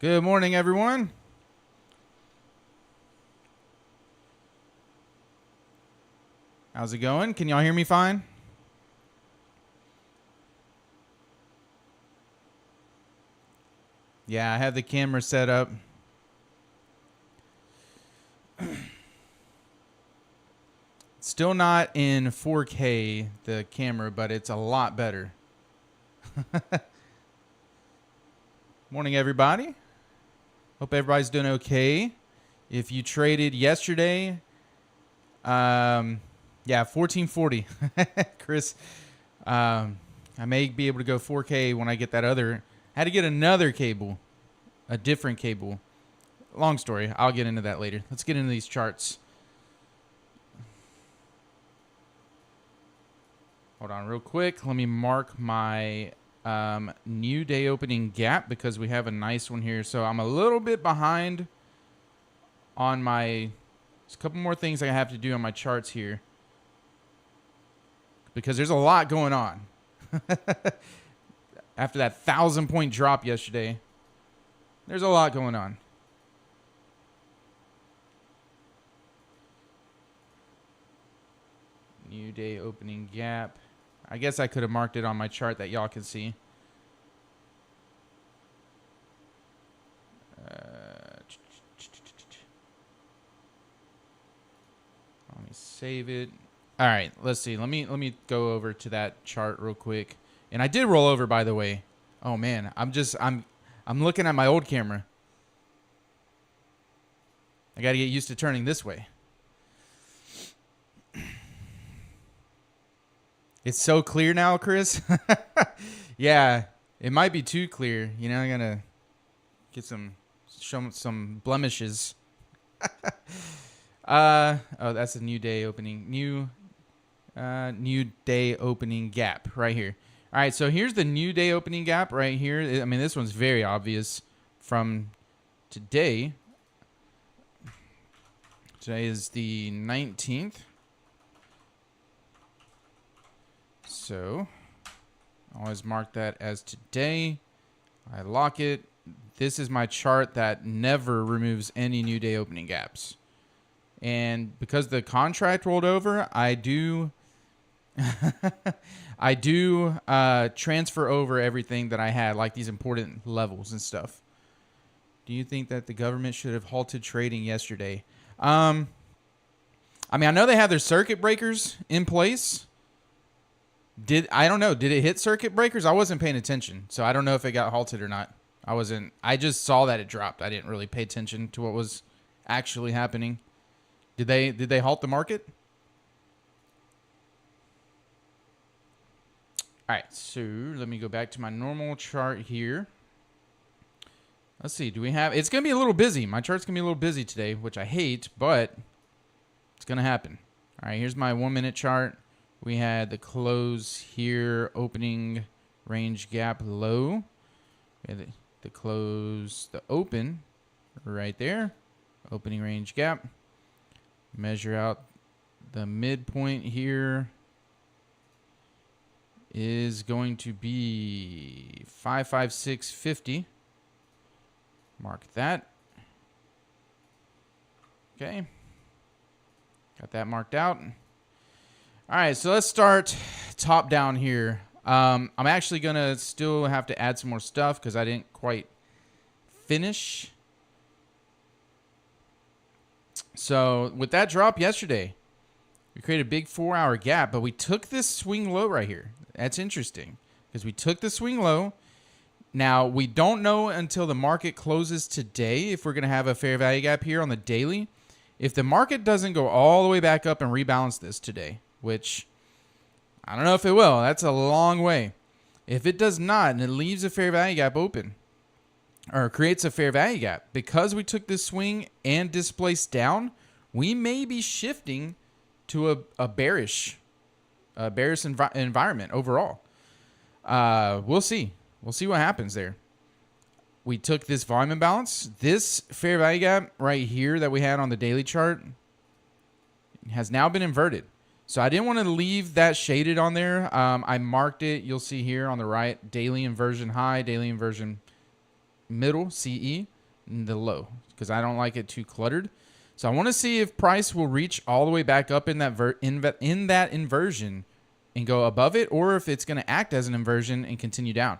Good morning, everyone. How's it going? Can y'all hear me fine? Yeah, I have the camera set up. Still not in 4K, the camera, but it's a lot better. Morning, everybody. Hope everybody's doing okay. If you traded yesterday, yeah, 1440. Chris, I may be able to go 4K when I get that other. I had to get another cable, a different cable. Long story. I'll get into that later. Let's get into these charts. Hold on real quick. Let me mark my new day opening gap because we have a nice one here. So I'm a little bit behind on my... There's a couple more things I have to do on my charts here because there's a lot going on. After that 1,000-point drop yesterday, there's a lot going on. New day opening gap. I guess I could have marked it on my chart that y'all can see. Let me save it. All right, let's see. Let me go over to that chart real quick. And I did roll over, by the way. Oh man, I'm looking at my old camera. I got to get used to turning this way. It's so clear now, Chris. Yeah, it might be too clear. You know, I'm gonna get show some blemishes. Oh, that's a new day opening. New day opening gap right here. All right, so here's the new day opening gap right here. I mean, this one's very obvious from today. Today is the 19th. So, always mark that as today. I lock it. This is my chart that never removes any new day opening gaps. And because the contract rolled over, I do transfer over everything that I had, like these important levels and stuff. Do you think that the government should have halted trading yesterday? I mean, I know they have their circuit breakers in place. I don't know. Did it hit circuit breakers? I wasn't paying attention, so I don't know if it got halted or not. I just saw that it dropped. I didn't really pay attention to what was actually happening. Did they halt the market? All right, so let me go back to my normal chart here. Let's see. Do we have... It's going to be a little busy. My chart's going to be a little busy today, which I hate, but it's going to happen. All right, here's my 1-minute chart. We had the close here, opening range gap low. We had the close, the open right there, opening range gap. Measure out the midpoint here is going to be 556.50. Mark that. Okay. Got that marked out. All right, so let's start top down here. I'm actually going to still have to add some more stuff because I didn't quite finish. So with that drop yesterday, we created a big 4-hour gap, but we took this swing low right here. That's interesting because we took the swing low. Now, we don't know until the market closes today if we're going to have a fair value gap here on the daily. If the market doesn't go all the way back up and rebalance this today, which I don't know if it will. That's a long way. If it does not and it leaves a fair value gap open or creates a fair value gap, because we took this swing and displaced down, we may be shifting to a bearish environment overall. We'll see. We'll see what happens there. We took this volume imbalance. This fair value gap right here that we had on the daily chart has now been inverted. So I didn't want to leave that shaded on there. I marked it. You'll see here on the right, daily inversion high, daily inversion middle, CE. in the low because I don't like it too cluttered. So I want to see if price will reach all the way back up in that in that inversion and go above it, or if it's going to act as an inversion and continue down.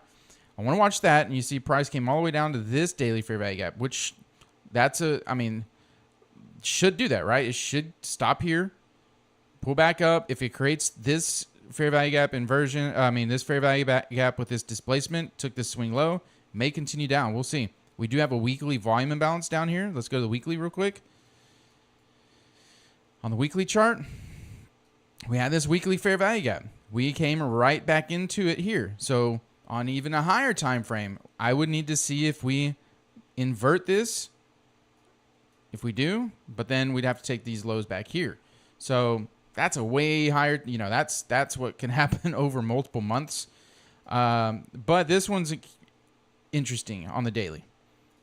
I want to watch that, and you see price came all the way down to this daily fair value gap, which should do that, right? It should stop here, pull back up. If it creates this fair value gap inversion, this fair value gap with this displacement, took this swing low, may continue down. We'll see. We do have a weekly volume imbalance down here. Let's go to the weekly real quick. On the weekly chart, we had this weekly fair value gap. We came right back into it here. So on even a higher time frame, I would need to see if we invert this. If we do, but then we'd have to take these lows back here. So that's a way higher, that's what can happen over multiple months. But this one's interesting on the daily.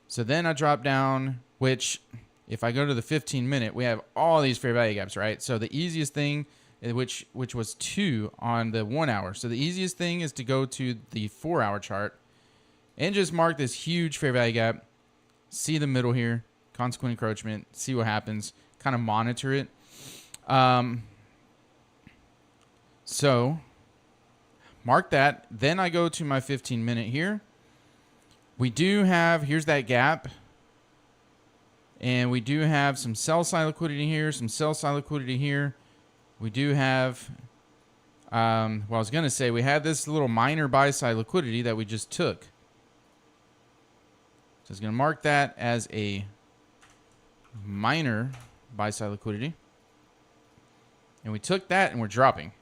So then I drop down, which if I go to the 15-minute, we have all these fair value gaps, right? So the easiest thing, which was 2 on the 1 hour. So the easiest thing is to go to the 4-hour chart and just mark this huge fair value gap. See the middle here, consequent encroachment, see what happens, kind of monitor it. So mark that. Then I go to my 15-minute here. We do have, here's that gap. And we do have some sell side liquidity here, some sell side liquidity here. We do have, I was going to say we had this little minor buy side liquidity that we just took. So it's going to mark that as a minor buy side liquidity. And we took that and we're dropping.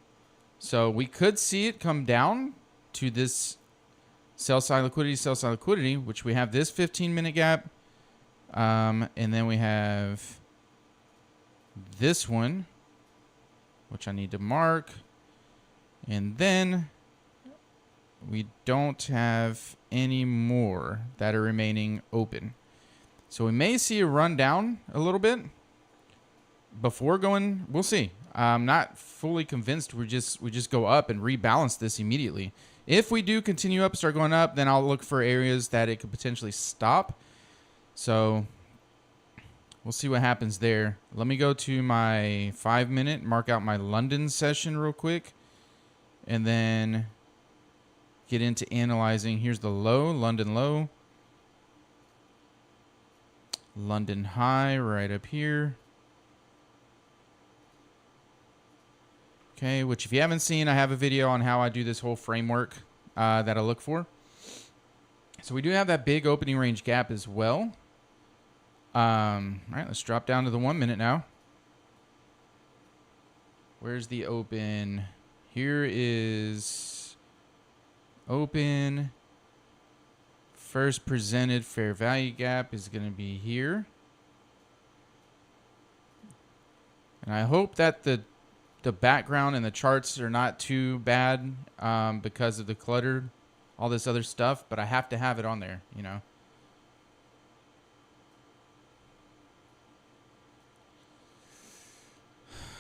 So we could see it come down to this sell side liquidity, which we have this 15-minute gap. And then we have this one, which I need to mark. And then we don't have any more that are remaining open. So we may see a run down a little bit before going. We'll see. I'm not fully convinced we just go up and rebalance this immediately. If we do continue up, start going up, then I'll look for areas that it could potentially stop. So we'll see what happens there. Let me go to my 5-minute, mark out my London session real quick, and then get into analyzing. Here's the low, London low. London high right up here. Okay, which if you haven't seen, I have a video on how I do this whole framework that I look for. So we do have that big opening range gap as well. All right, let's drop down to the 1 minute now. Where's the open? Here is open. First presented fair value gap is going to be here. And I hope that the background and the charts are not too bad because of the clutter, all this other stuff, but I have to have it on there, you know.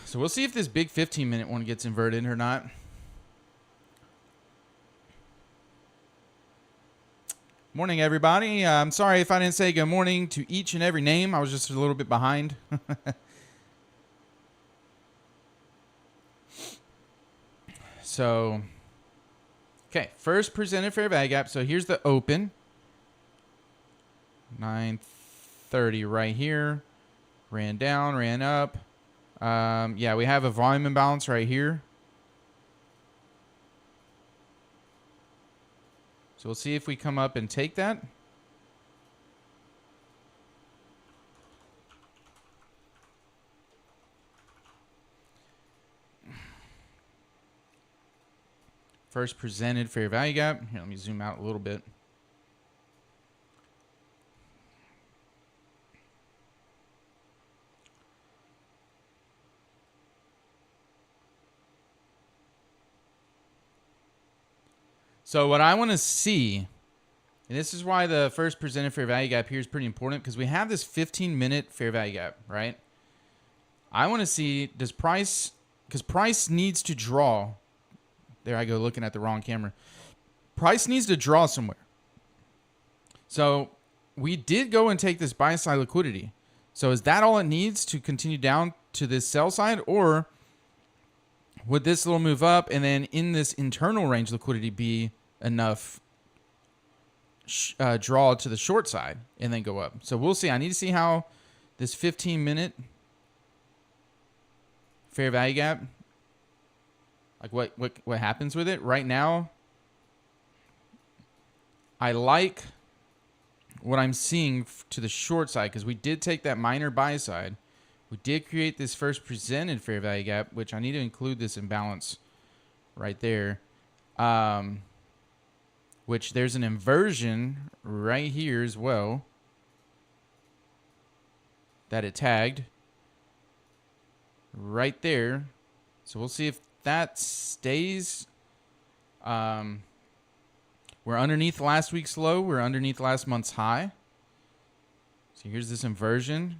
So we'll see if this big 15-minute one gets inverted or not. Morning, everybody. I'm sorry if I didn't say good morning to each and every name. I was just a little bit behind. So, okay, first presented fair value gap. So here's the open. 930 right here. Ran down, ran up. Yeah, we have a volume imbalance right here. So we'll see if we come up and take that. First presented fair value gap. Here, let me zoom out a little bit. So what I want to see, and this is why the first presented fair value gap here is pretty important, because we have this 15-minute fair value gap, right? I want to see, does price, because price needs to draw. There I go, looking at the wrong camera. Price needs to draw somewhere. So we did go and take this buy side liquidity. So is that all it needs to continue down to this sell side, or would this little move up and then in this internal range liquidity be enough draw to the short side and then go up? So we'll see. I need to see how this 15-minute fair value gap, like what happens with it. Right now, I like what I'm seeing to the short side, because we did take that minor buy side. We did create this first presented fair value gap, which I need to include this imbalance right there. Which there's an inversion right here as well that it tagged right there. So we'll see if that stays. We're underneath last week's low. We're underneath last month's high. So here's this inversion.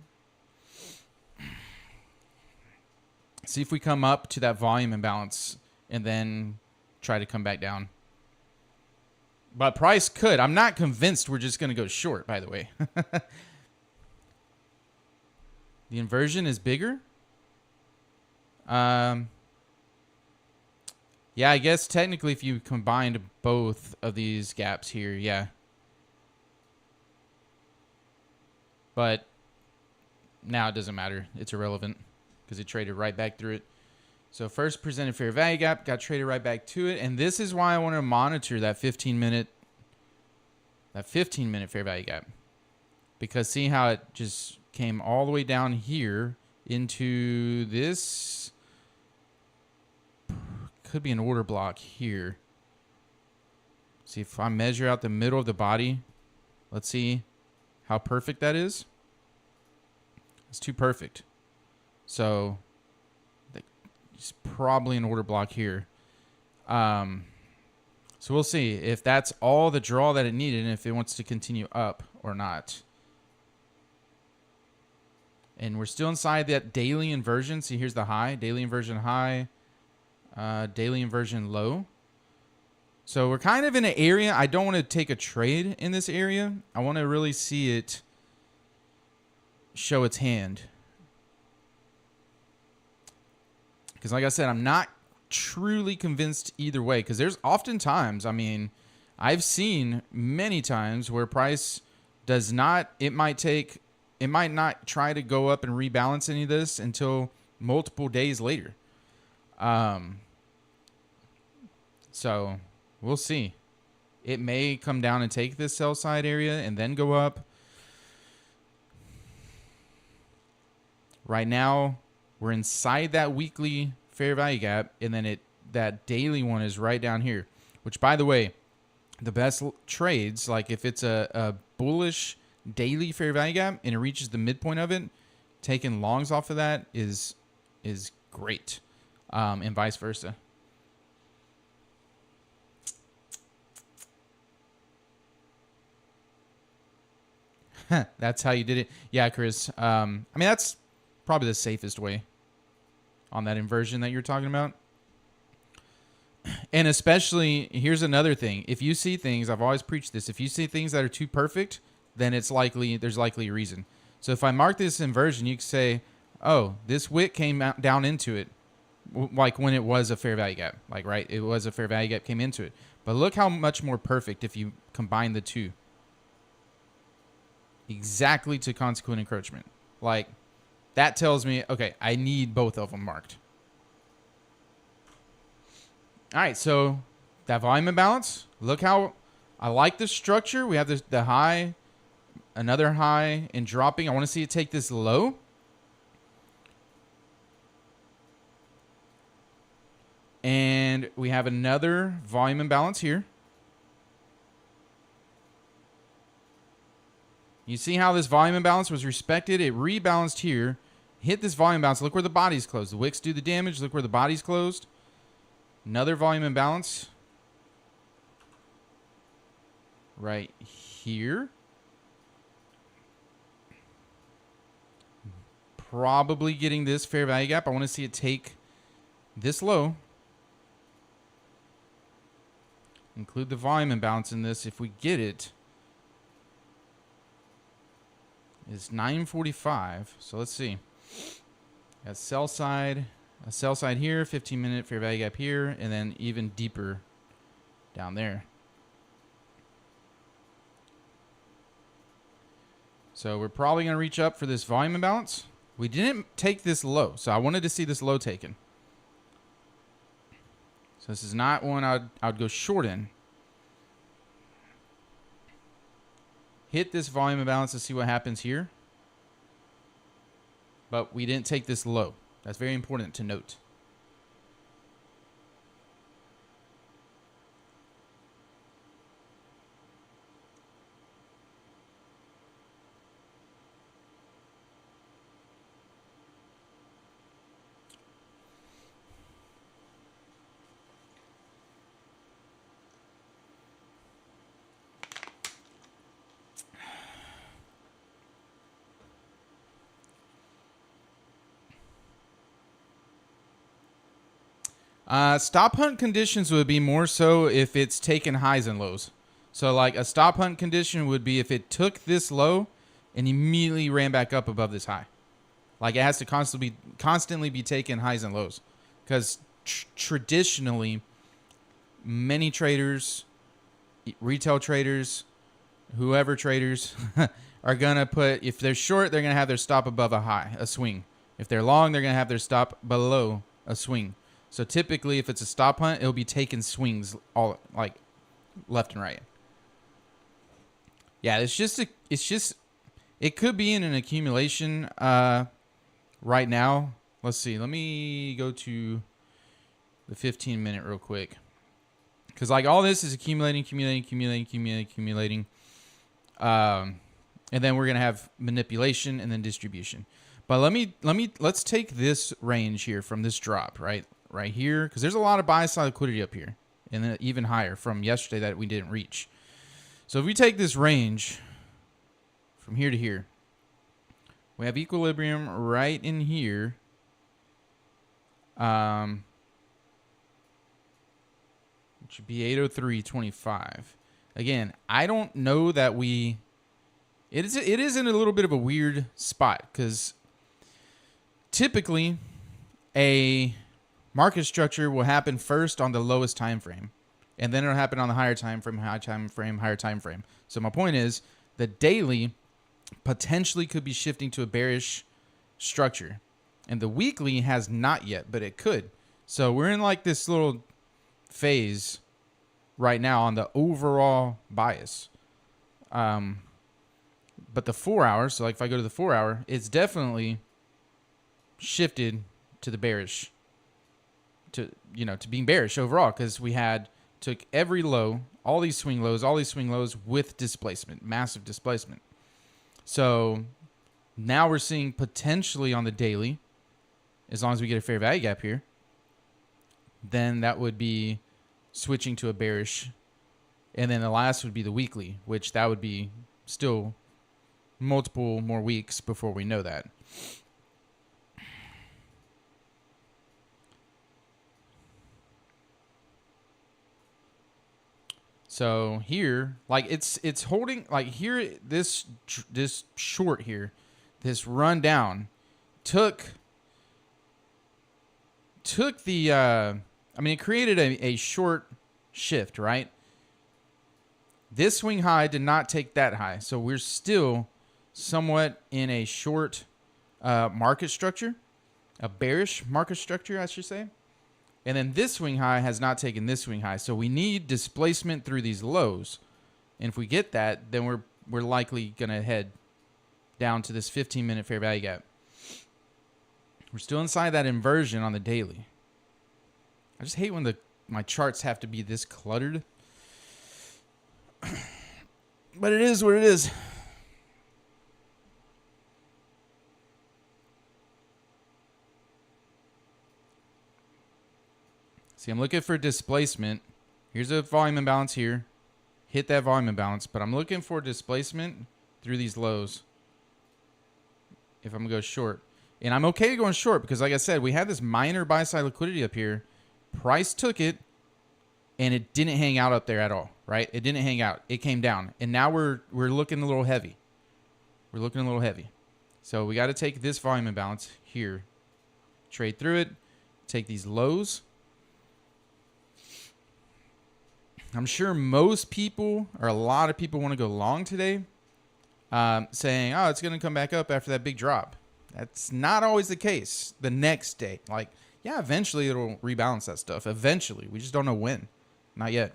See if we come up to that volume imbalance and then try to come back down. But price could. I'm not convinced we're just going to go short, by the way. The inversion is bigger. Yeah, I guess technically if you combined both of these gaps here, yeah. But now it doesn't matter. It's irrelevant because it traded right back through it. So first presented fair value gap, got traded right back to it. And this is why I want to monitor that 15-minute fair value gap. Because see how it just came all the way down here into this. Could be an order block here. See if I measure out the middle of the body. Let's see how perfect that is. It's too perfect. So it's probably an order block here. So we'll see if that's all the draw that it needed and if it wants to continue up or not. And we're still inside that daily inversion. See, here's the high. Daily inversion high. Daily inversion low. So we're kind of in an area. I don't want to take a trade in this area. I want to really see it show its hand. Because like I said, I'm not truly convinced either way. Because there's oftentimes, I mean, I've seen many times where price does not, it might not try to go up and rebalance any of this until multiple days later. So we'll see. It may come down and take this sell side area and then go up. Right now, we're inside that weekly fair value gap, and then that daily one is right down here. Which, by the way, the best trades, like if it's a bullish daily fair value gap and it reaches the midpoint of it, taking longs off of that is great, and vice versa. That's how you did it. Yeah, Chris. I mean, that's probably the safest way on that inversion that you're talking about. And especially, here's another thing. If you see things, I've always preached this, if you see things that are too perfect, then there's likely a reason. So if I mark this inversion, you can say, oh, this wick came down into it, like when it was a fair value gap. Like, right, it was a fair value gap, came into it. But look how much more perfect if you combine the two. Exactly to consequent encroachment. Like, that tells me, okay, I need both of them marked. All right, so that volume imbalance, look how I like the structure. We have the high, another high, and dropping. I want to see it take this low. And we have another volume imbalance here. You see how this volume imbalance was respected? It rebalanced here, hit this volume imbalance. Look where the body's closed. The wicks do the damage. Look where the body's closed. Another volume imbalance right here. Probably getting this fair value gap. I want to see it take this low. Include the volume imbalance in this if we get it. is 9:45. So let's see. Got sell side, a sell side here, 15-minute fair value gap here, and then even deeper down there. So we're probably going to reach up for this volume imbalance. We didn't take this low, so I wanted to see this low taken. So this is not one I'd go short in. Hit this volume imbalance to see what happens here. But we didn't take this low. That's very important to note. Stop hunt conditions would be more so if it's taken highs and lows. So like a stop hunt condition would be if it took this low and immediately ran back up above this high. Like it has to constantly be taking highs and lows. Because traditionally, many traders, retail traders, whoever traders, are going to put, if they're short, they're going to have their stop above a high, a swing. If they're long, they're going to have their stop below a swing. So typically, if it's a stop hunt, it'll be taking swings all like left and right. Yeah, it could be in an accumulation right now. Let's see. Let me go to the 15-minute real quick. Because like all this is accumulating. And then we're going to have manipulation and then distribution. But let's take this range here from this drop, right here, because there's a lot of buy side liquidity up here, and then even higher from yesterday that we didn't reach. So if we take this range from here to here, we have equilibrium right in here. Which would be 803.25. Again, I don't know that it is in a little bit of a weird spot, because typically a market structure will happen first on the lowest time frame, and then it'll happen on the higher time frame, higher time frame. So my point is the daily potentially could be shifting to a bearish structure, and the weekly has not yet, but it could. So we're in like this little phase right now on the overall bias. But the 4 hours, so like if I go to the 4 hour, it's definitely shifted to the bearish, to being bearish overall, because we took every low, all these swing lows with displacement, massive displacement. So now we're seeing potentially on the daily, as long as we get a fair value gap here, then that would be switching to a bearish. And then the last would be the weekly, which that would be still multiple more weeks before we know that. So here, like it's holding, like here, this short here, this run down took the, it created a short shift, right? This swing high did not take that high. So we're still somewhat in a short market structure, a bearish market structure, I should say. And then this swing high has not taken this swing high. So we need displacement through these lows. And if we get that, then we're likely going to head down to this 15-minute fair value gap. We're still inside that inversion on the daily. I just hate when my charts have to be this cluttered. But it is what it is. See, I'm looking for displacement. Here's a volume imbalance here. Hit that volume imbalance, but I'm looking for displacement through these lows if I'm going to go short. And I'm okay going short because, like I said, we had this minor buy-side liquidity up here. Price took it, and it didn't hang out up there at all, right? It didn't hang out. It came down. And now we're looking a little heavy. we're looking a little heavy. So we got to take this volume imbalance here, trade through it, take these lows. I'm sure most people, or a lot of people, want to go long today, saying, oh, it's going to come back up after that big drop. That's not always the case the next day. Like, yeah, eventually it'll rebalance that stuff. Eventually. We just don't know when. Not yet.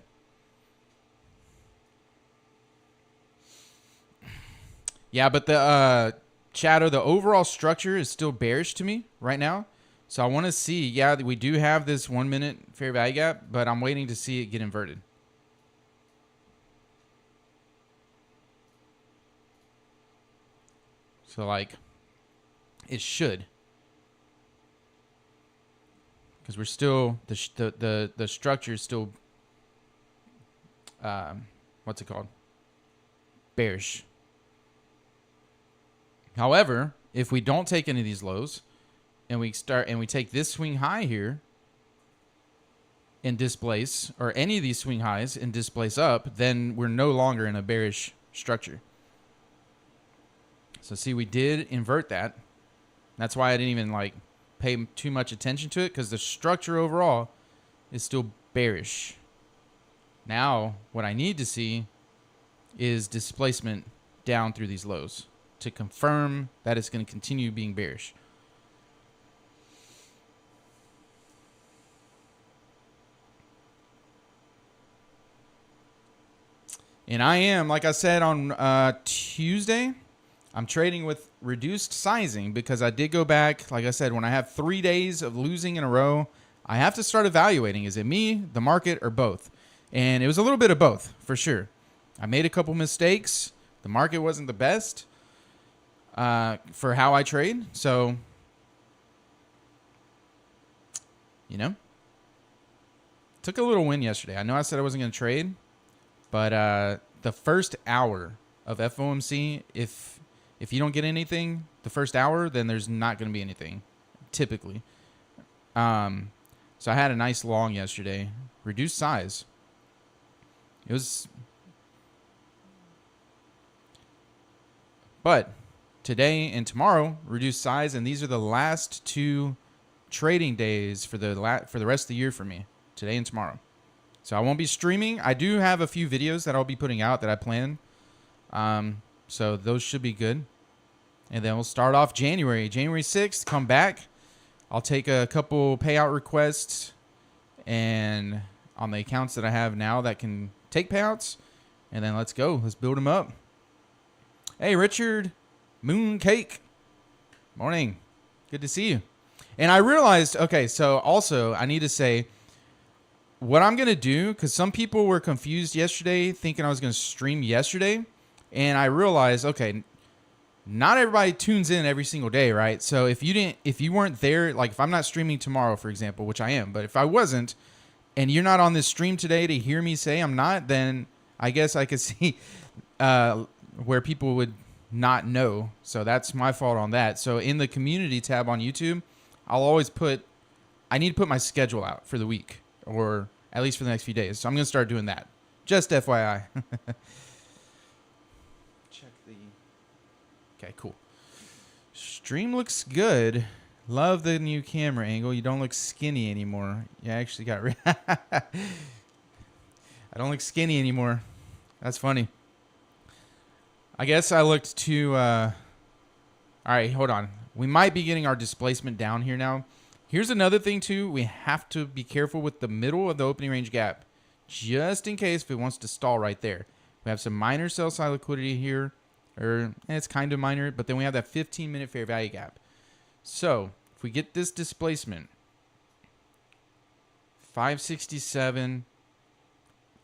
Yeah, but the Shadow, the overall structure is still bearish to me right now. So I want to see, yeah, we do have this 1 minute fair value gap, but I'm waiting to see it get inverted. So like, it should, because we're still the structure is still what's it called? Bearish. However, if we don't take any of these lows and we take this swing high here and displace, or any of these swing highs and displace up, then we're no longer in a bearish structure. So see, we did invert that. That's why I didn't even like pay too much attention to it, because the structure overall is still bearish. Now, what I need to see is displacement down through these lows to confirm that it's going to continue being bearish. And I am, like I said on Tuesday, I'm trading with reduced sizing because I did go back. Like I said, when I have 3 days of losing in a row, I have to start evaluating. Is it me, the market, or both? And it was a little bit of both, for sure. I made a couple mistakes. The market wasn't the best for how I trade. So, you know, took a little win yesterday. I know I said I wasn't going to trade, but the first hour of FOMC, if you don't get anything the first hour, then there's not going to be anything, typically. So I had a nice long yesterday. Reduced size. It was... But today and tomorrow, reduced size, and these are the last 2 trading days for the rest of the year for me. Today and tomorrow. So I won't be streaming. I do have a few videos that I'll be putting out that I plan. So those should be good. And then we'll start off January 6th, come back. I'll take a couple payout requests and on the accounts that I have now that can take payouts. And then let's go. Let's build them up. Hey, Richard Mooncake. Morning. Good to see you. And I realized, okay, so also I need to say what I'm going to do, because some people were confused yesterday thinking I was going to stream yesterday. And I realized, okay, not everybody tunes in every single day, right? So if you weren't there, like if I'm not streaming tomorrow, for example, which I am, but if I wasn't, and you're not on this stream today to hear me say I'm not, then I guess I could see where people would not know. So that's my fault on that. So in the community tab on YouTube, I'll always I need to put my schedule out for the week, or at least for the next few days. So I'm going to start doing that. Just FYI. Okay, cool. Stream looks good. Love the new camera angle. You don't look skinny anymore. You actually got rid. I don't look skinny anymore. That's funny. I guess I looked too... All right, hold on. We might be getting our displacement down here now. Here's another thing, too. We have to be careful with the middle of the opening range gap, just in case if it wants to stall right there. We have some minor sell side liquidity here. It's kind of minor, but then we have that 15-minute fair value gap. So if we get this displacement, 567,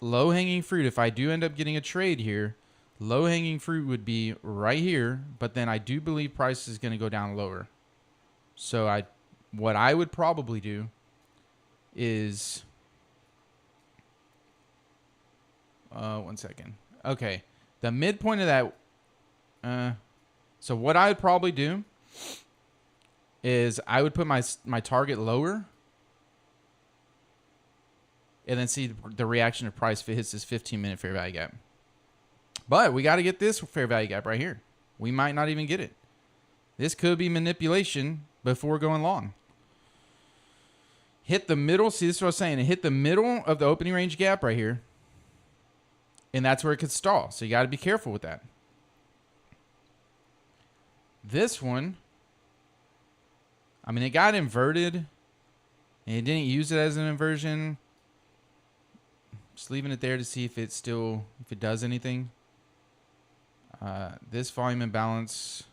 low-hanging fruit, if I do end up getting a trade here, low-hanging fruit would be right here, but then I do believe price is going to go down lower. So what I would probably do is... one second. Okay. The midpoint of that... so what I would probably do is I would put my target lower and then see the reaction of price if it hits this 15-minute fair value gap. But we got to get this fair value gap right here. We might not even get it. This could be manipulation before going long. Hit the middle. See, this is what I was saying. It hit the middle of the opening range gap right here. And that's where it could stall. So you got to be careful with that. This one, I mean, it got inverted. And it didn't use it as an inversion. Just leaving it there to see if it does anything. This volume imbalance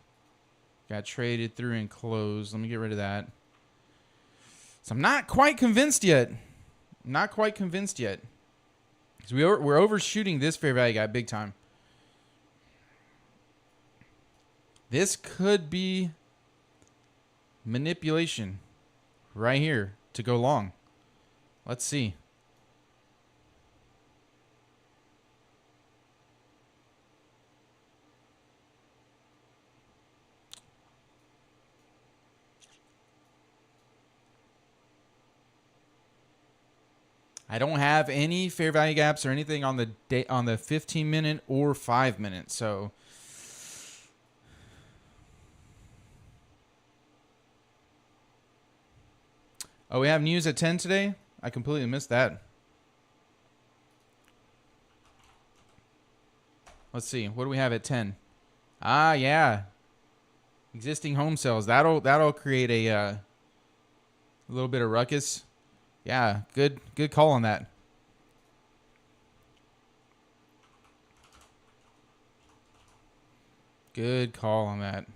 got traded through and closed. Let me get rid of that. So I'm not quite convinced yet. Not quite convinced yet. Because we're overshooting this fair value gap big time. This could be manipulation right here to go long. Let's see. I don't have any fair value gaps or anything on the 15-minute or 5-minute. So oh, we have news at 10 today? I completely missed that. Let's see. What do we have at 10? Ah, yeah. Existing home sales. That'll create a little bit of ruckus. Yeah, good call on that. Good call on that.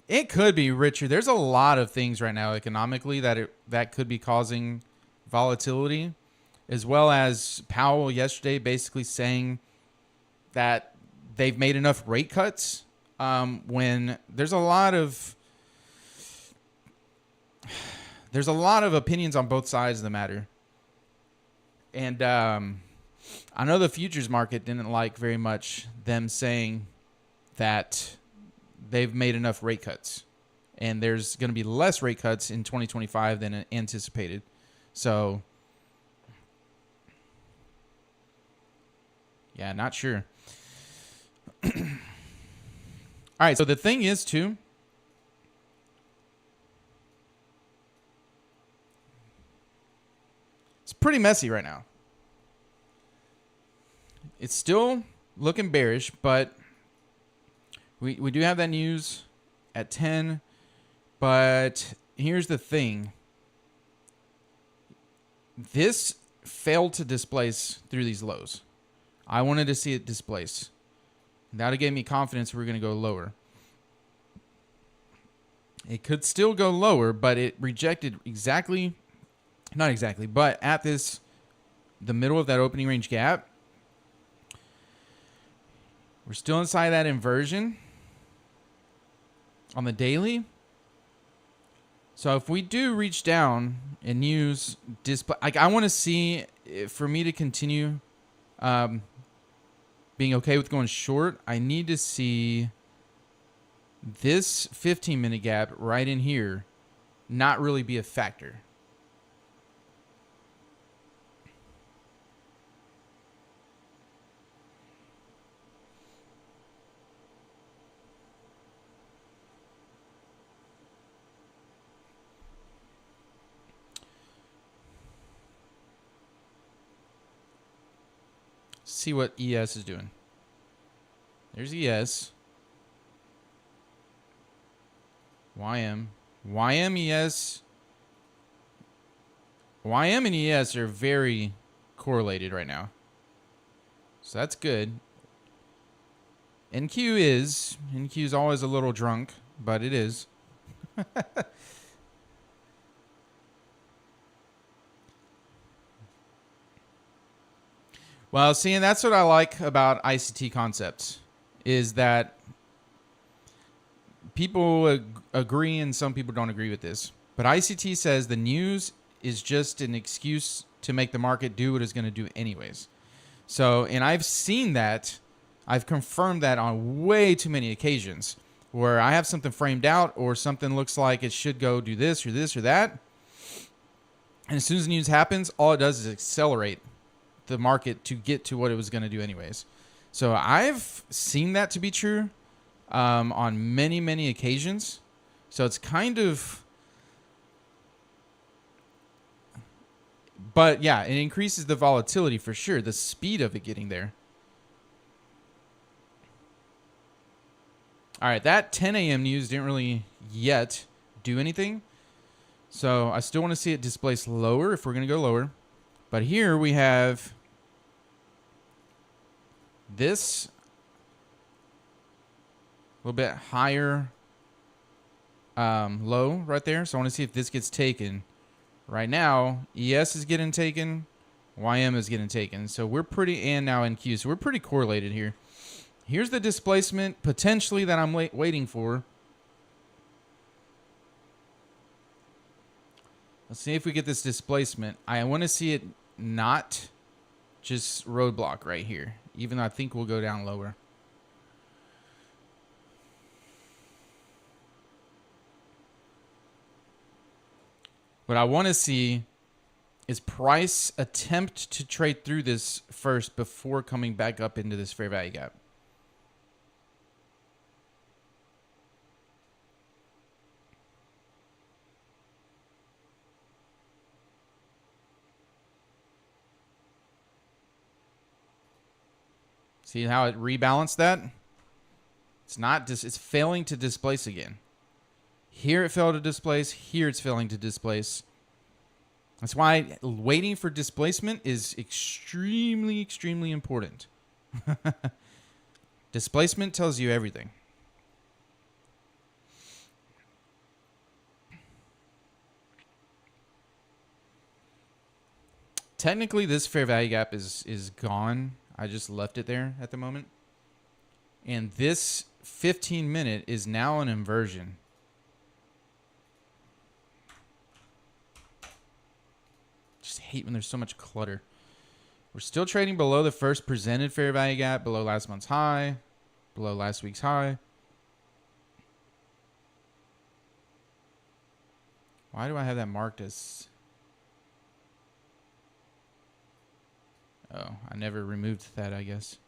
It could be, Richard. There's a lot of things right now economically that could be causing volatility, as well as Powell yesterday basically saying that they've made enough rate cuts. When there's a lot of opinions on both sides of the matter, and I know the futures market didn't like very much them saying that they've made enough rate cuts, and there's going to be less rate cuts in 2025 than anticipated. So, yeah, not sure. All right, so the thing is, too, it's pretty messy right now. It's still looking bearish, but we do have that news at 10, but here's the thing. This failed to displace through these lows. I wanted to see it displace. That gave me confidence we're going to go lower. It could still go lower, but it rejected not exactly, but at the middle of that opening range gap. We're still inside that inversion on the daily. So if we do reach down and use display, I want to see, for me to continue being okay with going short, I need to see this 15-minute gap right in here not really be a factor. See what ES is doing. There's ES. YM. ES. YM and ES are very correlated right now. So that's good. NQ is always a little drunk, but it is. Well, see, and that's what I like about ICT concepts, is that people agree and some people don't agree with this. But ICT says the news is just an excuse to make the market do what it's going to do anyways. So, and I've seen that. I've confirmed that on way too many occasions where I have something framed out or something looks like it should go do this or this or that. And as soon as the news happens, all it does is accelerate the market to get to what it was going to do anyways. So I've seen that to be true on many, many occasions. So it's kind of... But yeah, it increases the volatility for sure. The speed of it getting there. All right, that 10 a.m. news didn't really yet do anything. So I still want to see it displace lower if we're going to go lower. But here we have this a little bit higher low right there. So I want to see if this gets taken. Right now, ES is getting taken. YM is getting taken. So we're pretty, and now NQ. So we're pretty correlated here. Here's the displacement potentially that I'm waiting for. Let's see if we get this displacement. I want to see it not just roadblock right here, even though I think we'll go down lower. What I want to see is price attempt to trade through this first before coming back up into this fair value gap. See how it rebalanced that? It's not it's failing to displace again. Here it failed to displace. Here it's failing to displace. That's why waiting for displacement is extremely, extremely important. Displacement tells you everything. Technically, this fair value gap is gone. I just left it there at the moment. And this 15-minute is now an inversion. Just hate when there's so much clutter. We're still trading below the first presented fair value gap, below last month's high, below last week's high. Why do I have that marked as... Oh, I never removed that, I guess.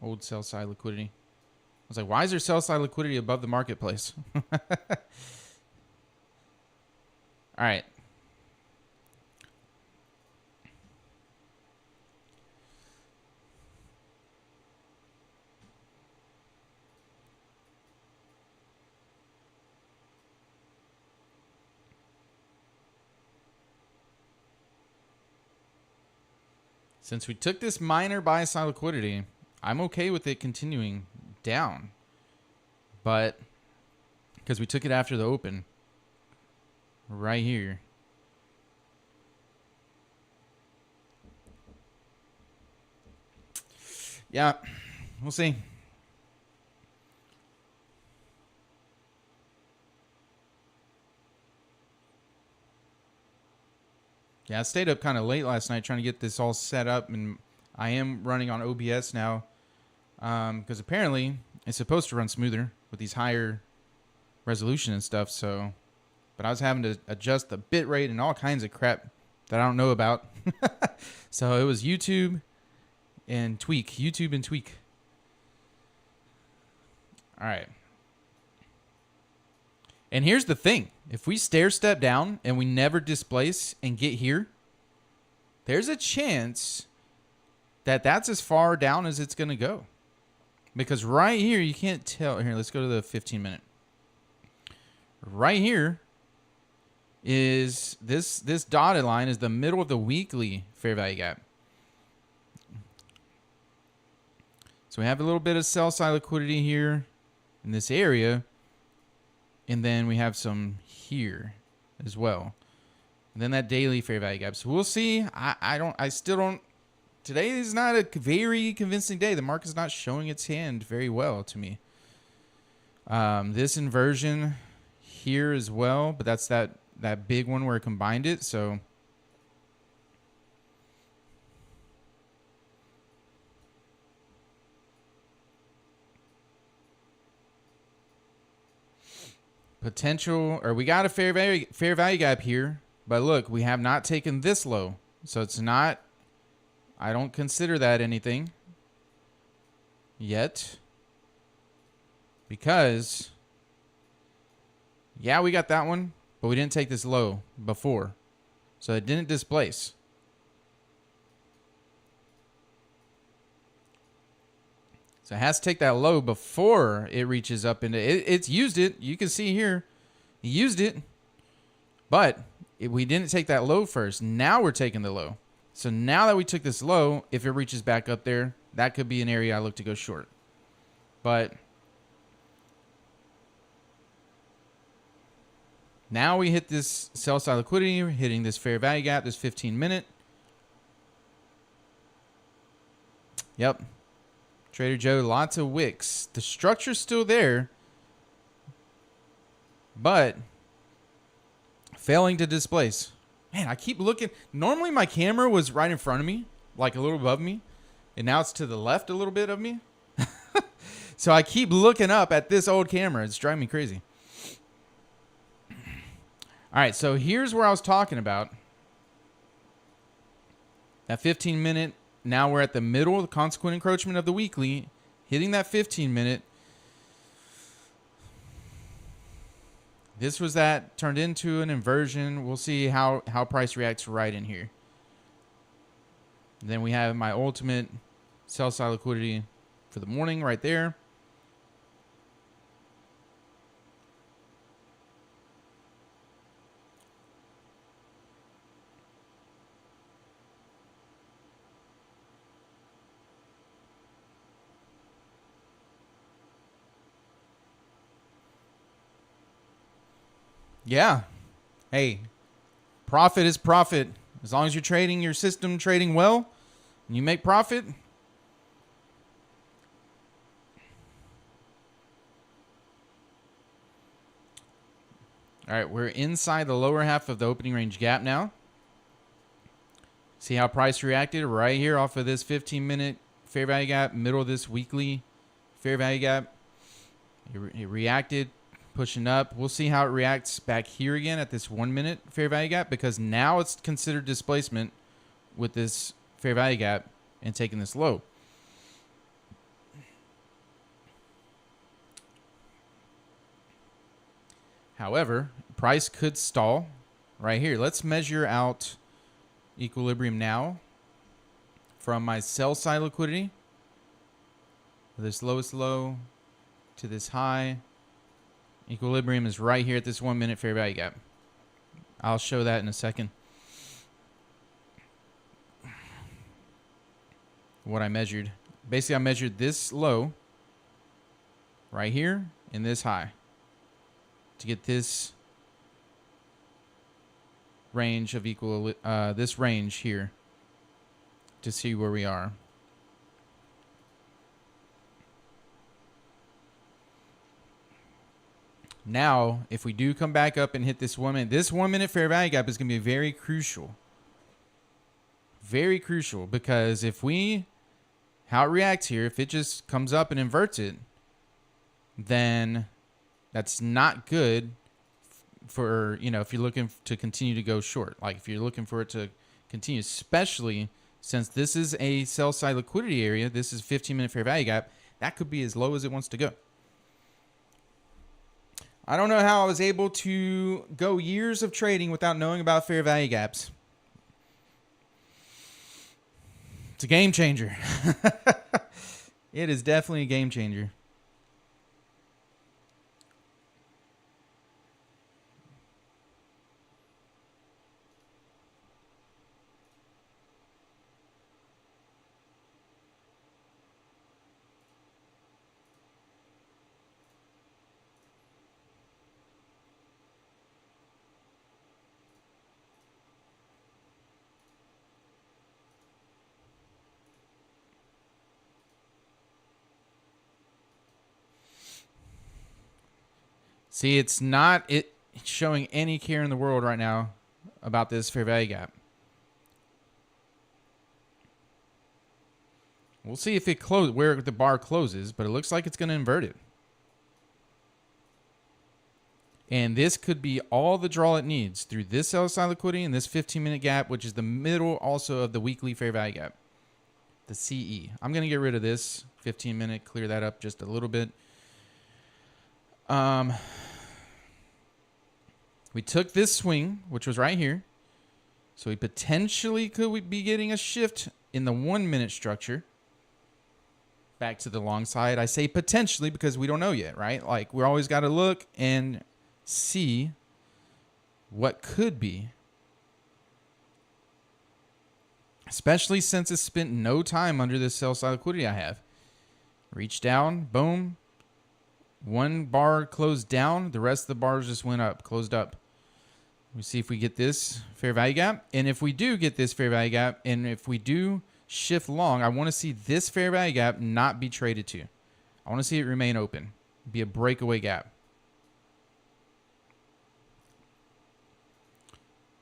Old sell side liquidity. I was like, why is there sell side liquidity above the marketplace? All right. Since we took this minor buy side liquidity, I'm okay with it continuing down. But because we took it after the open right here. Yeah, we'll see. Yeah, I stayed up kind of late last night trying to get this all set up, and I am running on OBS now because apparently it's supposed to run smoother with these higher resolution and stuff. So, but I was having to adjust the bit rate and all kinds of crap that I don't know about. So it was YouTube and tweak. All right. And here's the thing. If we stair step down and we never displace and get here, there's a chance that that's as far down as it's going to go. Because right here, you can't tell. Here, let's go to the 15-minute. Right here is this dotted line is the middle of the weekly fair value gap. So we have a little bit of sell side liquidity here in this area. And then we have some here as well. And then that daily fair value gap. So we'll see. I still don't. Today is not a very convincing day. The market's not showing its hand very well to me. This inversion here as well, but that's that that big one where it combined it. So potential, or we got a fair value gap here, but look, we have not taken this low, so it's not. I don't consider that anything yet, because yeah, we got that one, but we didn't take this low before, so it didn't displace. So it has to take that low before it reaches up into it. It's used it. You can see here, it used it, but we didn't take that low first. Now we're taking the low. So now that we took this low, if it reaches back up there, that could be an area I look to go short. But now we hit this sell side liquidity, hitting this fair value gap, this 15-minute. Yep. Trader Joe, lots of wicks. The structure's still there, but failing to displace. Man, I keep looking. Normally my camera was right in front of me, like a little above me, and now it's to the left a little bit of me. So I keep looking up at this old camera. It's driving me crazy. All right, so here's where I was talking about. That 15-minute. Now we're at the middle of the consequent encroachment of the weekly, hitting that 15-minute. This was that turned into an inversion. We'll see how price reacts right in here. And then we have my ultimate sell side liquidity for the morning right there. Yeah. Hey, profit is profit. As long as you're trading your system, trading well, and you make profit. All right, we're inside the lower half of the opening range gap now. See how price reacted right here off of this 15-minute fair value gap, middle of this weekly fair value gap. It reacted, pushing up. We'll see how it reacts back here again at this 1-minute fair value gap, because now it's considered displacement with this fair value gap and taking this low. However, price could stall right here. Let's measure out equilibrium now from my sell side liquidity, this lowest low to this high. Equilibrium is right here at this 1-minute fair value gap. I'll show that in a second. What I measured. Basically, I measured this low right here and this high to get this range of this range here to see where we are. Now, if we do come back up and hit this 1-minute, this 1-minute fair value gap is going to be very crucial. Very crucial, because if how it reacts here, if it just comes up and inverts it, then that's not good for, if you're looking to continue to go short. Like if you're looking for it to continue, especially since this is a sell side liquidity area, this is 15-minute fair value gap, that could be as low as it wants to go. I don't know how I was able to go years of trading without knowing about fair value gaps. It's a game changer. It is definitely a game changer. See, it's not it. showing any care in the world right now about this fair value gap. We'll see if it where the bar closes, but it looks like it's going to invert it. And this could be all the draw it needs through this sell side liquidity and this 15-minute gap, which is the middle also of the weekly fair value gap, the CE. I'm going to get rid of this 15-minute, clear that up just a little bit. We took this swing, which was right here. So we potentially could be getting a shift in the 1-minute structure back to the long side. I say potentially because we don't know yet, right? Like, we always got to look and see what could be, especially since it spent no time under this sell side liquidity I have. Reach down, boom. One bar closed down, the rest of the bars just went up, closed up. We see if we get this fair value gap, and if we do get this fair value gap, and if we do shift long, I want to see this fair value gap not be traded to. I want to see it remain open, be a breakaway gap.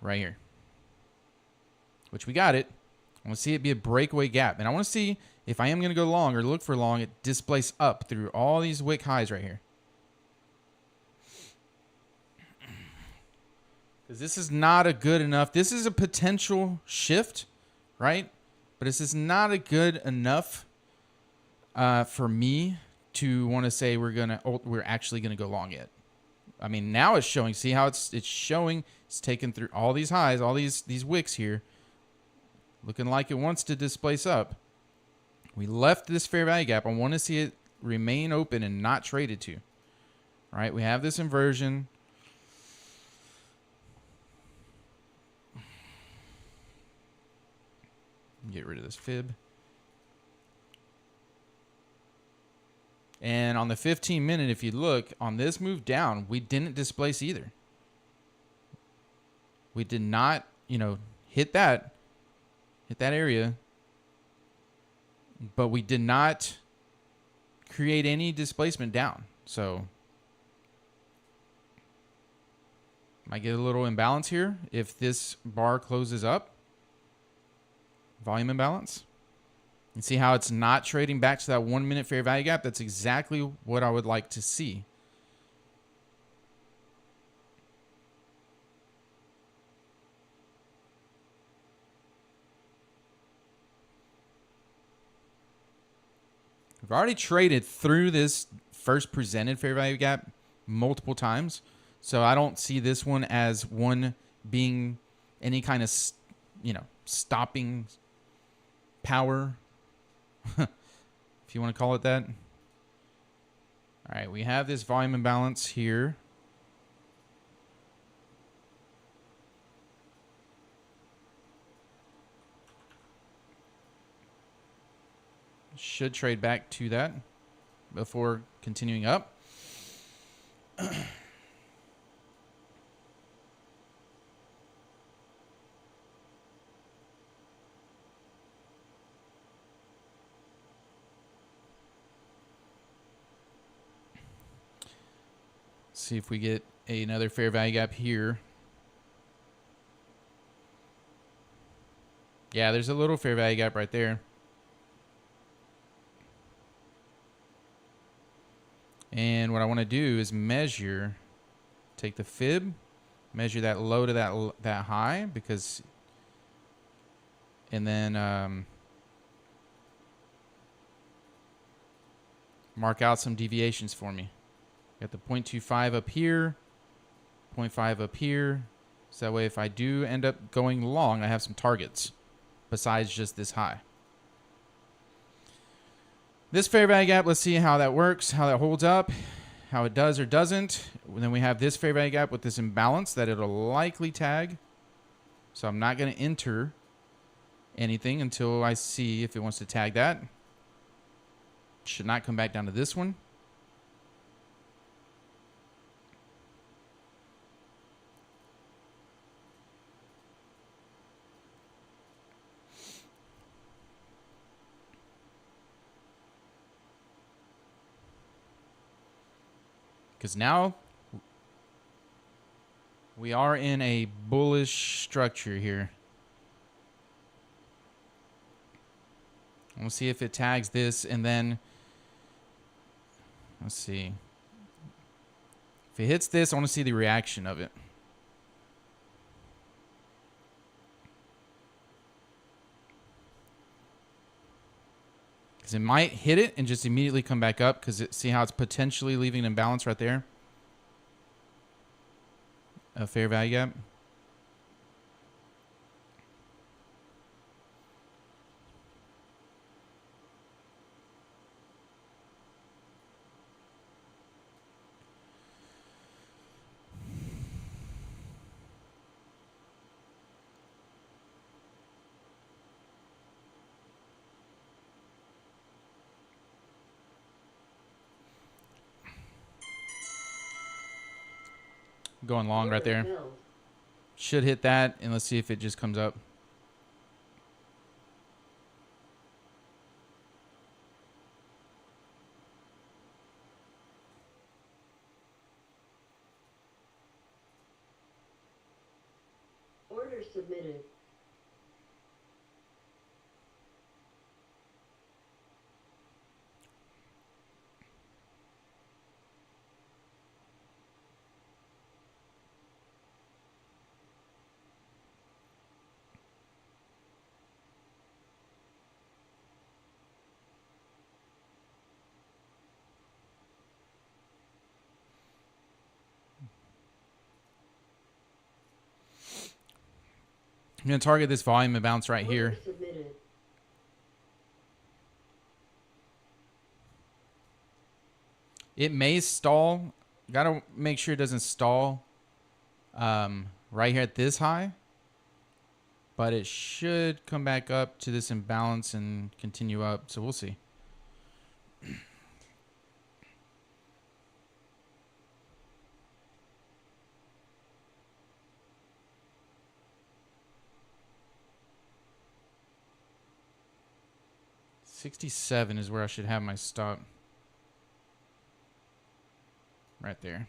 Right here, which we got it. I want to see it be a breakaway gap, and I want to see if I am going to go long or look for long, it displace up through all these wick highs right here. Because this is not a good enough. This is a potential shift, right? But this is not a good enough for me to want to say we're actually gonna go long yet. I mean, now it's showing. See how it's showing. It's taken through all these highs, all these wicks here, looking like it wants to displace up. We left this fair value gap. I want to see it remain open and not traded to. All right, we have this inversion. Get rid of this fib. And on the 15-minute, if you look, on this move down, we didn't displace either. We did not, hit that area, but we did not create any displacement down. So might get a little imbalance here if this bar closes up. Volume imbalance. And see how it's not trading back to that 1-minute fair value gap? That's exactly what I would like to see. We've already traded through this first presented fair value gap multiple times. So I don't see this one as one being any kind of, stopping power, if you want to call it that. All right, we have this volume imbalance here. Should trade back to that before continuing up. See if we get another fair value gap here. Yeah, there's a little fair value gap right there. And what I want to do is measure, take the fib, measure that low to that high, because, and then mark out some deviations for me. Got the 0.25 up here, 0.5 up here. So that way if I do end up going long, I have some targets besides just this high. This fair value gap, let's see how that works, how that holds up, how it does or doesn't. And then we have this fair value gap with this imbalance that it'll likely tag. So I'm not going to enter anything until I see if it wants to tag that. Should not come back down to this one. Because now We are in a bullish structure here. We'll see if it tags this, and then let's see. If it hits this, I want to see the reaction of it. Because it might hit it and just immediately come back up, because see how it's potentially leaving an imbalance right there? A fair value gap. Going long right there. Should hit that, and let's see if it just comes up. Order submitted. I'm going to target this volume and bounce right here. Submitted. It may stall. Got to make sure it doesn't stall right here at this high. But it should come back up to this imbalance and continue up. So we'll see. $67 is where I should have my stop. Right there.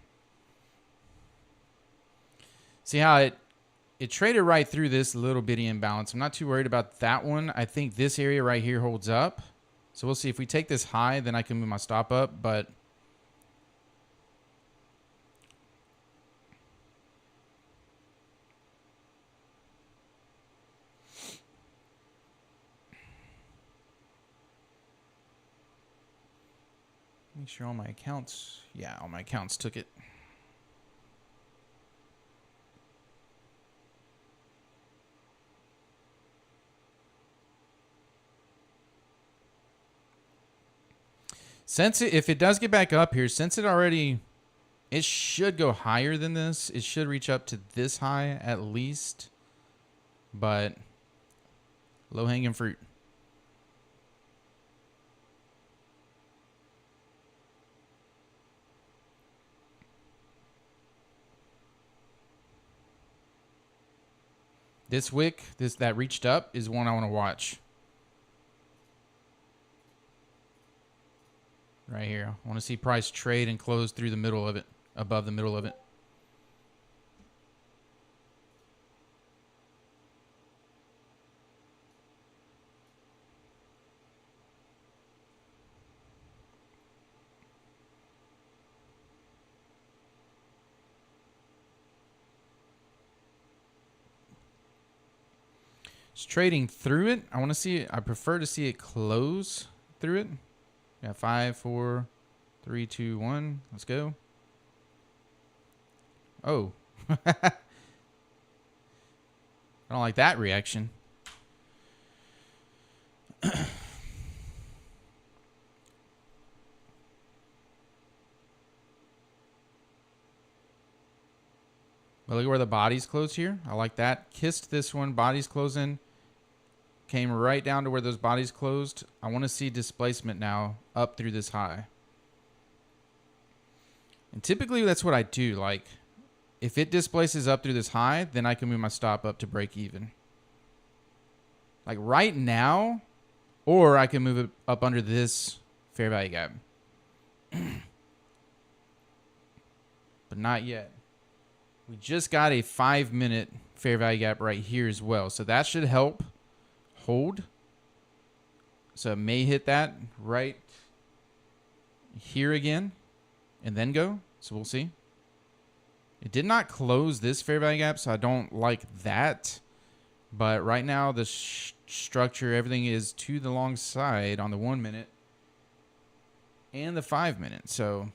See how it traded right through this little bitty imbalance. I'm not too worried about that one. I think this area right here holds up. So we'll see. If we take this high, then I can move my stop up. But make sure all my accounts, yeah, all my accounts took it. Since if it does get back up here, since it should go higher than this. It should reach up to this high at least. But low hanging fruit. This wick, that reached up, is one I want to watch. Right here. I want to see price trade and close through the middle of it, above the middle of it. It's trading through it. I want to see it. I prefer to see it close through it. Yeah, 5, 4, 3, 2, 1. Let's go. Oh. I don't like that reaction. But look at where the body's closed here. I like that. Kissed this one. Body's closing. Came right down to where those bodies closed. I want to see displacement now up through this high. And typically that's what I do. Like, if it displaces up through this high, then I can move my stop up to break even. Like right now, or I can move it up under this fair value gap. But not yet. We just got a 5-minute fair value gap right here as well. So that should help hold. So it may hit that right here again and then go. So we'll see. It did not close this fair value gap, so I don't like that. But right now, the structure, everything is to the long side on the 1 minute and the 5 minute. So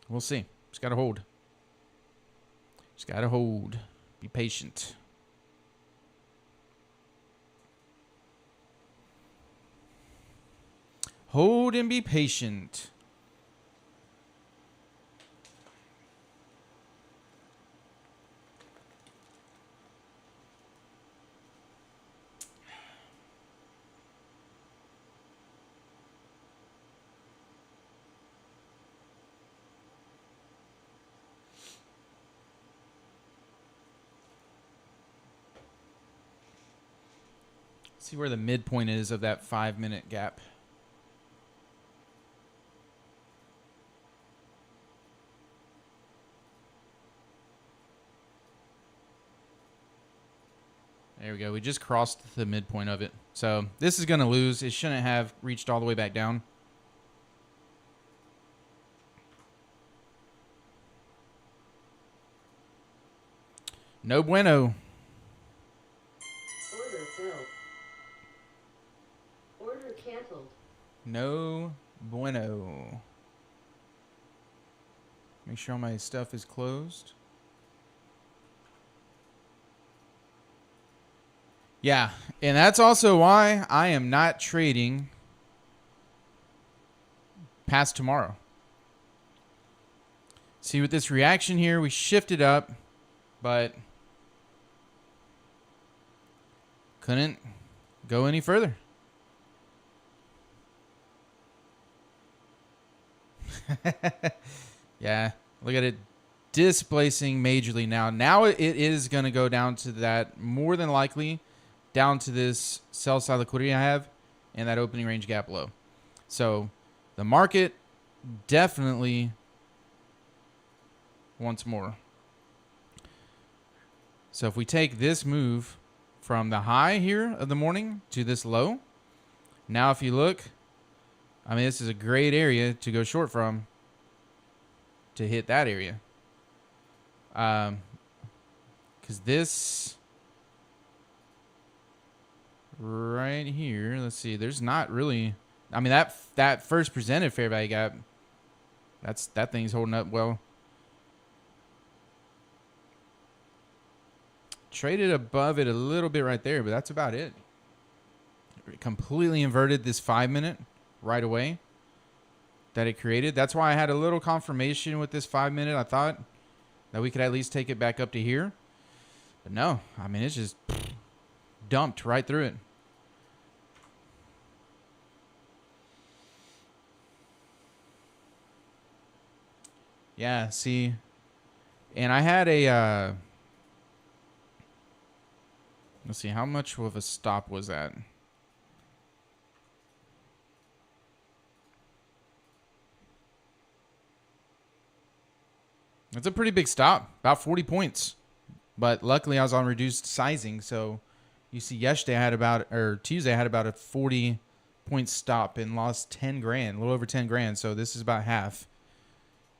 we'll see. Just got to hold. Just got to hold. Be patient. Hold and be patient. See where the midpoint is of that 5-minute gap. There we go. We just crossed the midpoint of it. So this is going to lose. It shouldn't have reached all the way back down. No bueno. Order filled. Order canceled. No bueno. Make sure all my stuff is closed. Yeah, and that's also why I am not trading past tomorrow. See, with this reaction here, we shifted up, but couldn't go any further. Yeah, look at it displacing majorly now. Now it is going to go down to that, more than likely, down to this sell side liquidity I have and that opening range gap low. So the market definitely wants more. So if we take this move from the high here of the morning to this low, now if you look, I mean, this is a great area to go short from to hit that area. Because this right here, let's see, there's not really, I mean, that first presented fair value gap, that thing's holding up well. Traded above it a little bit right there, but that's about it. Completely inverted this 5-minute right away that it created. That's why I had a little confirmation with this 5-minute. I thought that we could at least take it back up to here. But no, I mean, it's just dumped right through it. Yeah, see. And I had a... let's see, how much of a stop was that? That's a pretty big stop, about 40 points. But luckily I was on reduced sizing, so you see yesterday I had about, or Tuesday I had about a 40-point stop and lost 10 grand, a little over 10 grand. So this is about half.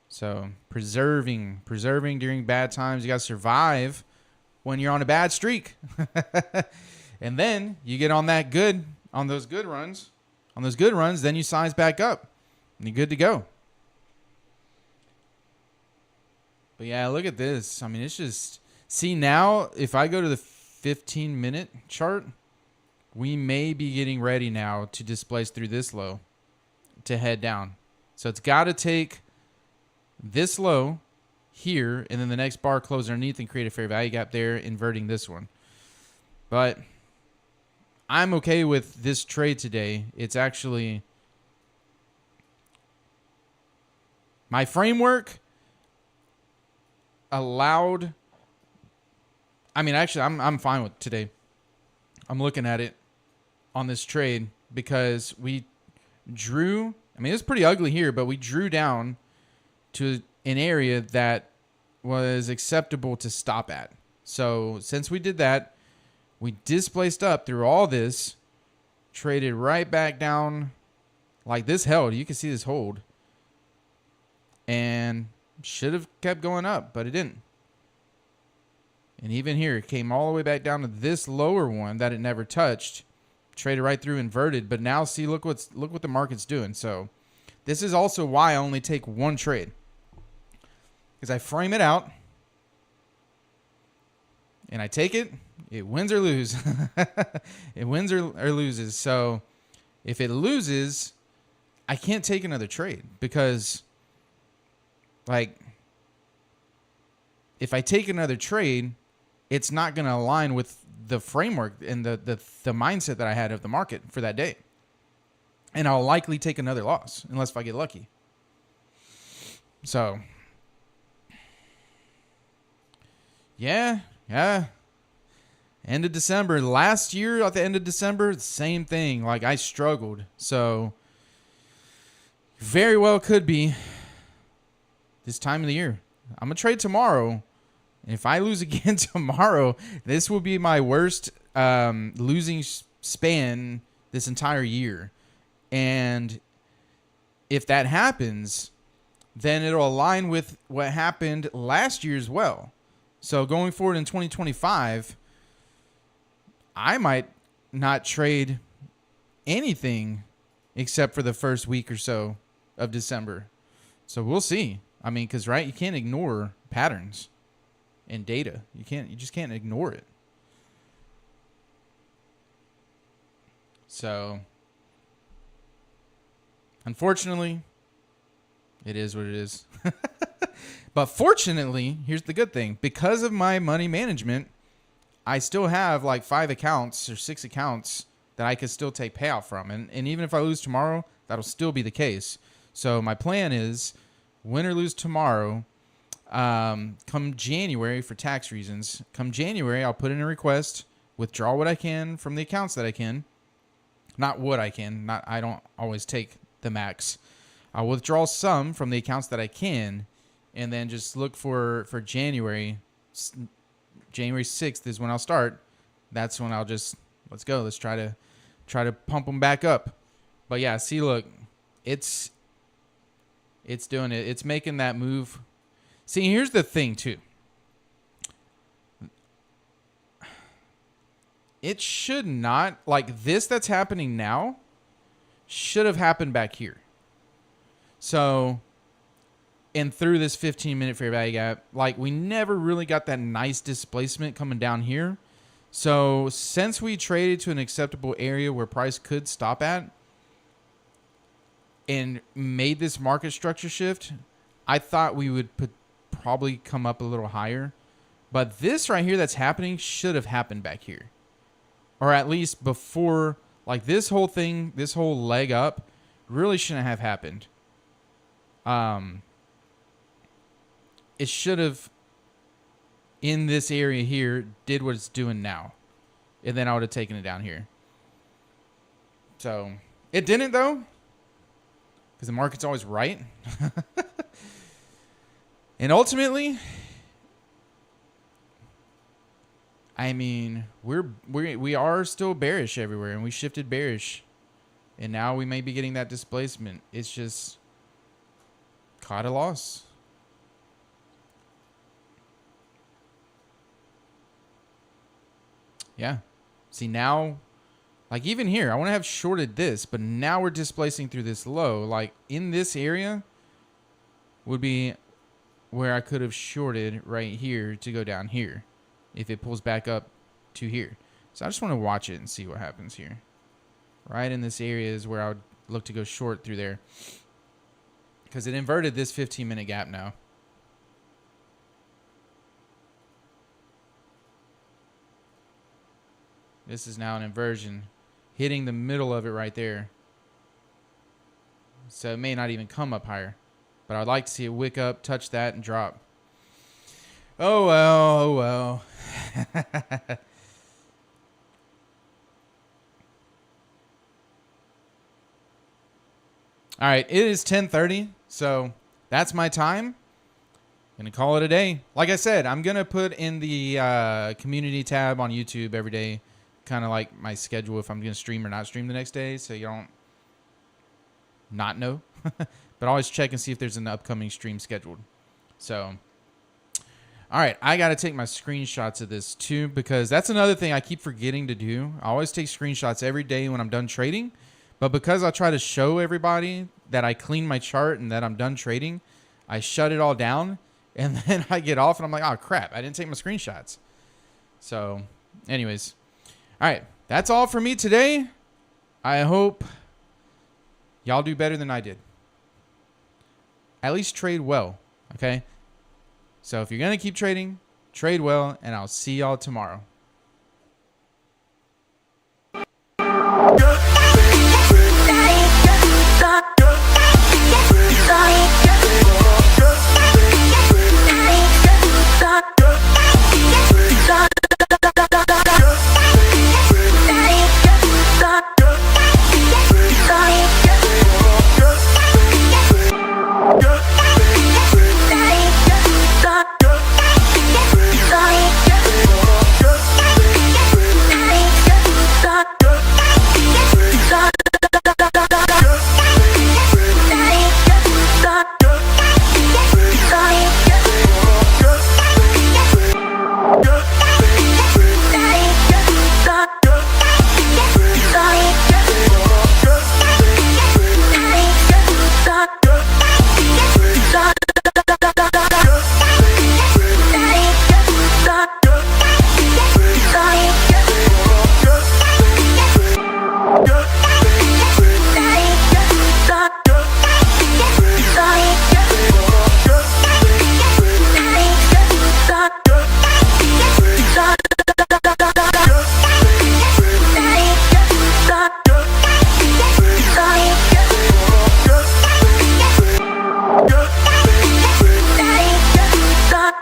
So preserving during bad times. You got to survive when you're on a bad streak. And then you get on that good, on those good runs, then you size back up and you're good to go. But yeah, look at this. I mean, it's just, see now, if I go to the 15-minute chart, we may be getting ready now to displace through this low to head down. So it's got to take this low here, and then the next bar close underneath and create a fair value gap there, inverting this one. But I'm okay with this trade today. It's actually my framework allowed. I mean, actually, I'm fine with today. I'm looking at it on this trade because we drew. I mean, it's pretty ugly here, but we drew down to an area that was acceptable to stop at. So since we did that, we displaced up through all this, traded right back down. Like this held. You can see this hold. And should have kept going up, but it didn't. And even here, it came all the way back down to this lower one that it never touched. Traded right through, inverted. But now see, look what the market's doing. So this is also why I only take one trade. Because I frame it out. And I take it. It wins or loses. It wins or loses. So if it loses, I can't take another trade. Because, like, if I take another trade, it's not going to align with the framework and the mindset that I had of the market for that day. And I'll likely take another loss unless if I get lucky. So, yeah. End of December. Last year at the end of December, the same thing. Like, I struggled. So, very well could be this time of the year. I'm going to trade tomorrow. And if I lose again tomorrow, this will be my worst losing span this entire year. And if that happens, then it'll align with what happened last year as well. So going forward in 2025, I might not trade anything except for the first week or so of December. So we'll see. I mean, because, right, you can't ignore patterns and data. You just can't ignore it. So, unfortunately, it is what it is. But fortunately, here's the good thing. Because of my money management, I still have like 5 accounts or 6 accounts that I could still take payout from. And even if I lose tomorrow, that'll still be the case. So my plan is, win or lose tomorrow, come January, for tax reasons, come January, I'll put in a request, withdraw what I can from the accounts that I can. Not what I can. I don't always take the max. I'll withdraw some from the accounts that I can, and then just look for January. January 6th is when I'll start. That's when I'll just, let's go. Let's try to pump them back up. But yeah, see, look, it's doing it. It's making that move. See, here's the thing too. It should not, like this that's happening now, should have happened back here. So, and through this 15-minute fair value gap, like we never really got that nice displacement coming down here. So, since we traded to an acceptable area where price could stop at and made this market structure shift, I thought we would probably come up a little higher. But this right here that's happening should have happened back here. Or at least before, like this whole thing, this whole leg up really shouldn't have happened. It should have, in this area here, did what it's doing now. And then I would have taken it down here. So, it didn't though. Because the market's always right. And ultimately, I mean, we are still bearish everywhere, and we shifted bearish. And now we may be getting that displacement. It's just caught a loss. Yeah. See, now, like even here, I want to have shorted this, but now we're displacing through this low. Like in this area would be where I could have shorted right here to go down here if it pulls back up to here. So I just want to watch it and see what happens here. Right in this area is where I would look to go short through there, because it inverted this 15-minute gap now. This is now an inversion, hitting the middle of it right there. So it may not even come up higher, but I'd like to see it wick up, touch that, and drop. Oh well, oh well. All right, it is 10:30, so that's my time. Gonna call it a day. Like I said, I'm gonna put in the community tab on YouTube every day, kind of like my schedule if I'm gonna stream or not stream the next day, so you don't not know. But always check and see if there's an upcoming stream scheduled. So, all right, I got to take my screenshots of this too, because that's another thing I keep forgetting to do. I always take screenshots every day when I'm done trading, but because I try to show everybody that I clean my chart and that I'm done trading, I shut it all down, and then I get off and I'm like, oh crap, I didn't take my screenshots. So anyways, all right, that's all for me today. I hope y'all do better than I did. At least trade well, okay? So if you're going to keep trading, trade well, and I'll see y'all tomorrow.